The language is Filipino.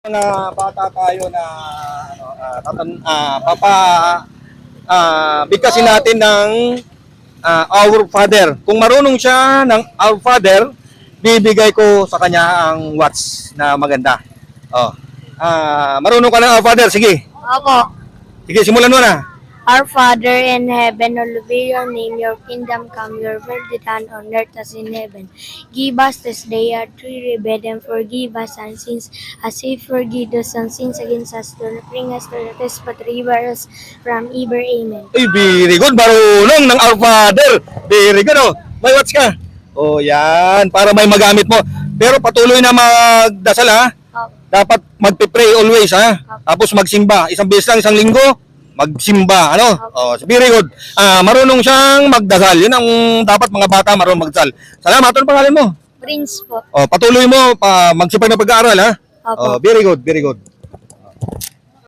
Mga bata tayo na bigkasin natin ng Our Father. Kung marunong siya ng Our Father, bibigay ko sa kanya ang watch na maganda. Oh. Marunong ka ng Our Father? Sige. Opo. Sige, simulan mo na. Our Father in heaven, hallowed be your name, your kingdom come, your will be done on earth as in heaven. Give us this day our daily bread and forgive us our sins as we forgive those who sins against us. Do not bring us to the test, but deliver us from evil. Amen. Ay, very good. Marunong ng Our Father. Very good, oh. May watch ka. Oh, yan. Para may magamit mo. Pero patuloy na magdasal, ha? Opo. Dapat magpe-pray always, ha? Tapos magsimba. Isang beses lang, isang linggo, magsimba, ano? Oh, very good. Marunong siyang magdasal. Yun ang dapat mga bata marunong magdasal. Salamat. Ano pangalan mo? Prince po. Oh, patuloy mo magsipag na pag-aaral, ha? Opo. Oh, very good, very good.